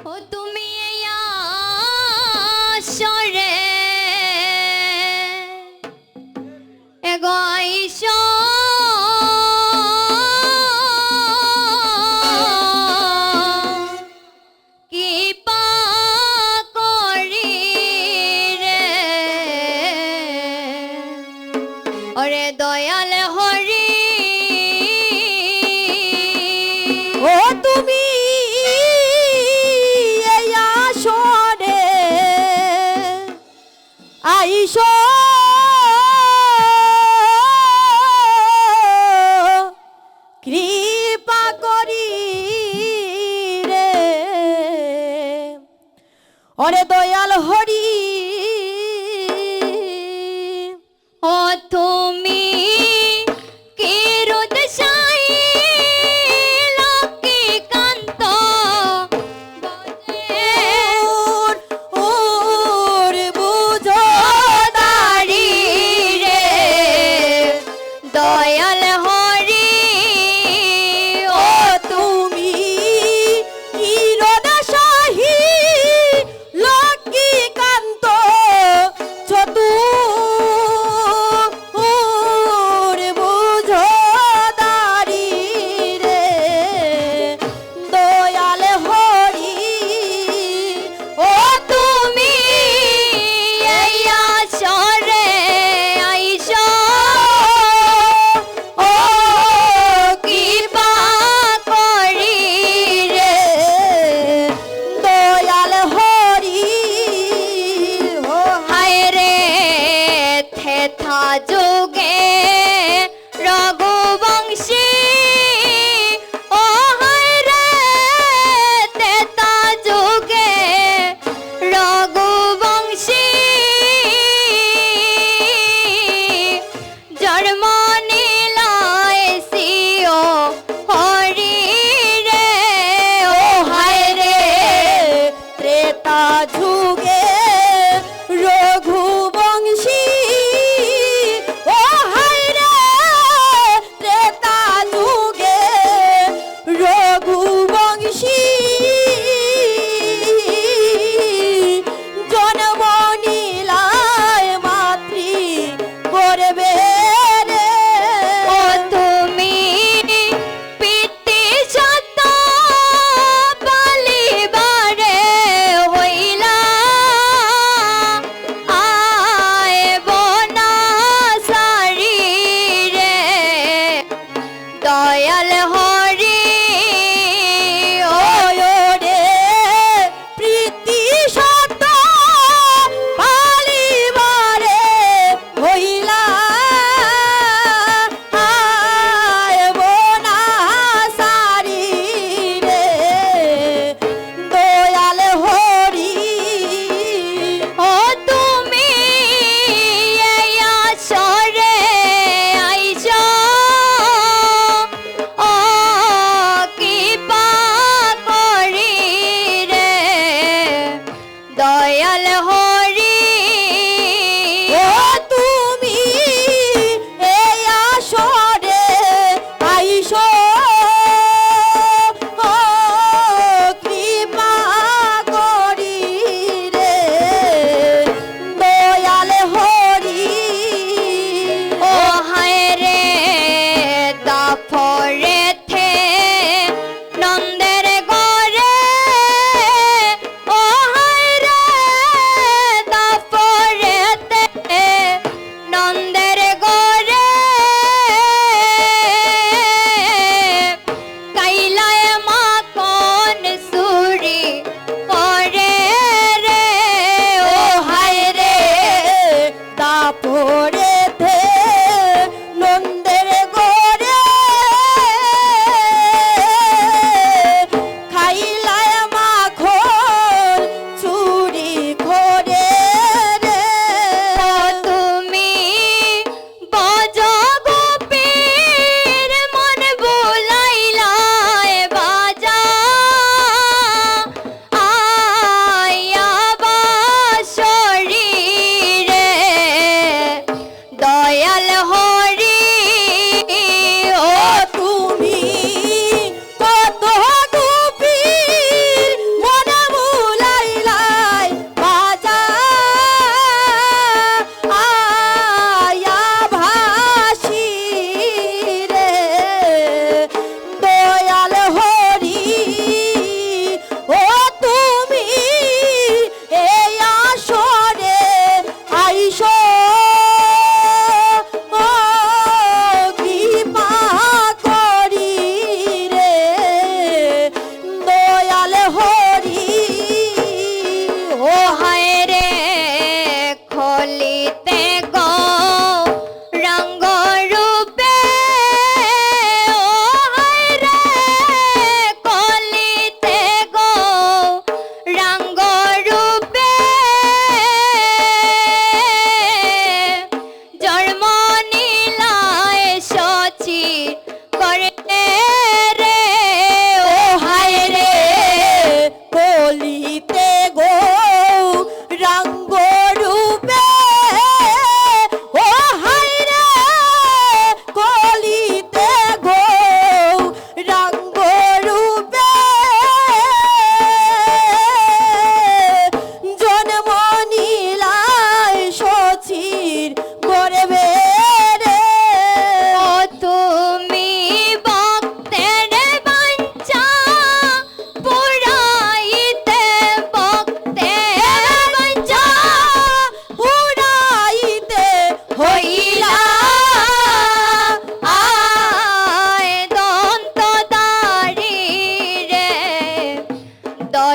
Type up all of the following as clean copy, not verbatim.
ও তুমি এই আসরে এগোইছ কি পা করি রে ওরে দয়াল হরি ও তুমি এই আসরে আইসো কৃপা করি রে ওরে দয়াল হরি ও তুমি কিরুদ সাই লক্ষ্মী কান্ত ওর বুঝো দাড়ি রে দয়াল হরি ও তুমি কিরদাসাহি লক্ষ্মীকান্ত চতুর বুঝো দাড়ি রে দয়াল হরি ও তুমি এই আসরে আইছ ও কৃপা করি রে দয়াল হরি ও হায় রে থেথা যুগে রঘুবংশী ও হায় রে থেথা যুগে রঘুবংশী জন্ম নিলায় সিও হরি রে ও হায় রে ত্রেতা যুগে রঘুবংশী ও হায় রে ত্রেতা যুগে রঘুবংশী জন্ম নিলায় মাতৃ করবে রে ও তুমি পিতৃ সত্য বলিবারে হইলা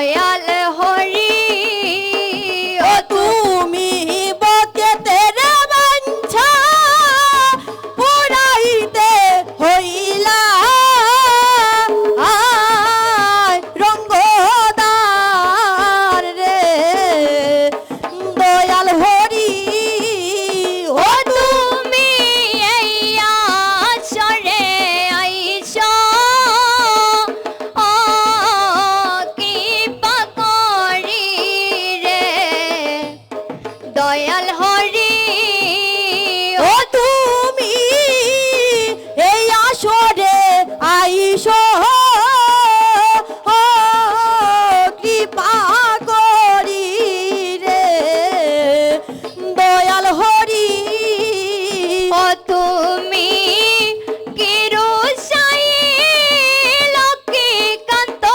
দয়াল হরি ও তুমি বকেতে রে বাঞ্ছা পুরাইতে হইলা আয় রঙ্গদার রে দয়াল হরি ও তুমি এই আসরে আইছো ও কৃপা করি রে দয়াল হরি ও তুমি এই আসরে আইসো কৃপা করি রে দয়াল হরি ও তুমি কিরুসাই লক্ষ্মীকান্ত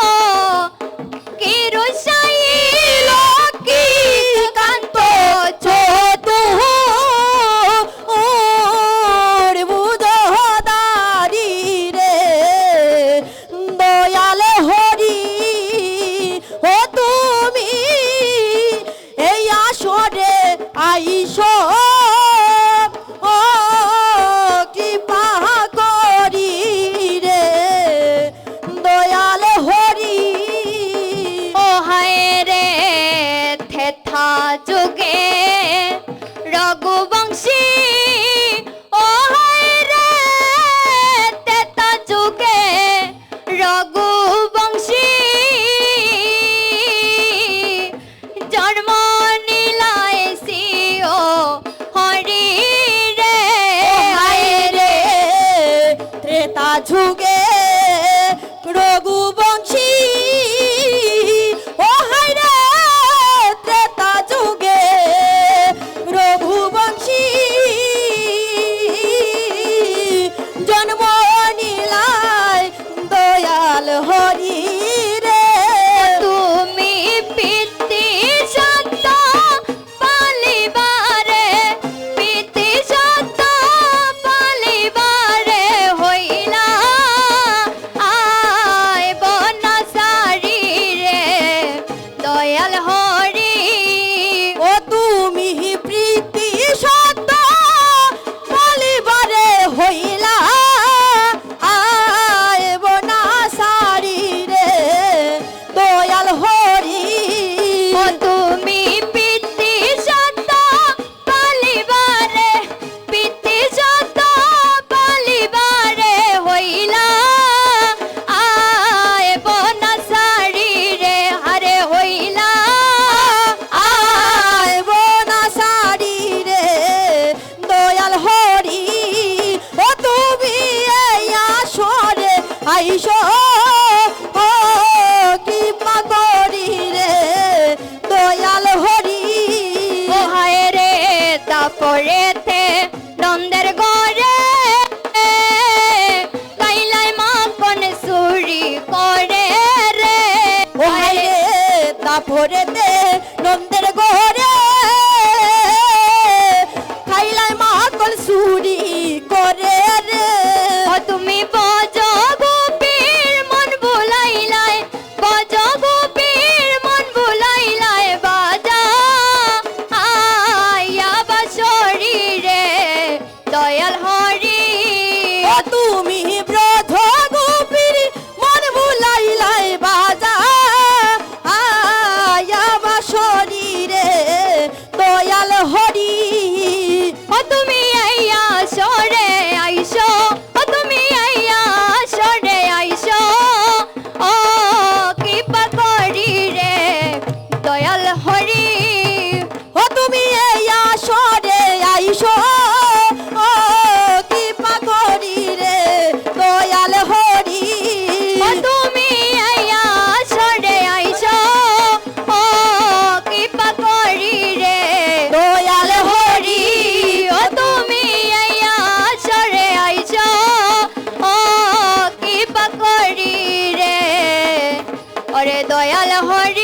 কিরুসাই লক্ষ্মীকান্ত ওর বুঝদারি রে দয়াল হরি ও তুমি এই আসরে আইসো ও কৃপা করি রে দয়াল হরি ও হায় রে থেথা যুগে রঘুবংশী ও হায় রে থেথা যুগে রঘুবংশী জন্ম নিলায় সিও হরি রে হায় রে ত্রেতা যুগে রঘুবংশী ও হায় রে ত্রেতা যুগে রঘুবংশী জন্ম নিলায় দয়াল হরি রে তুমি পিতি সত্য পালিবারে পিতি সত্য পালিবারে হইলা আয় বনসারি রে দয়াল হরি ও তুমি প্রীতি সত্য বলিবারে হইলা আয় বনা সারি রে দয়াল হরি ও তুমি পিতি সত্য পালিবারে পিতি সত্য পালিবারে হইলা আয় বনসারি রে হরে হইলা আয় বনা সারি রে দয়াল হরি ও তুমি এই আসরে আইসো ও কৃপা করি রে দয়াল হরি ও হায় রে তারপরেতে নন্দের ঘরে কাইলাই মাখন চুরি করে রে ও হায় রে তারপরেতে নন্দের ঘরে খাইলাই মাকল চুরি করে রে ও তুমি বজ গোপীর মন ভুলাইলাই বজ গোপীর মন ভুলাইলাই বাজা আয়া বাসরি রে দয়াল হরি ও তুমি ব্রধ গোপীর মন ভুলাইলাই বাজা আয়া বাসরি রে দয়াল হরি ও তুমি আইয়া সরে আইসো ও তুমি আইয়া সরে আইসো ও কৃপা করি রে দয়াল হরি ও তুমি এই আসরে আইসো ও কৃপা করি রে দয়াল হরি ও তুমি আইয়া সরে আইসো ও কৃপা করি রে দয়াল হরি ও তুমি আইয়া সরে আইসো ও কৃপা করি রে ওরে দয়াল হরি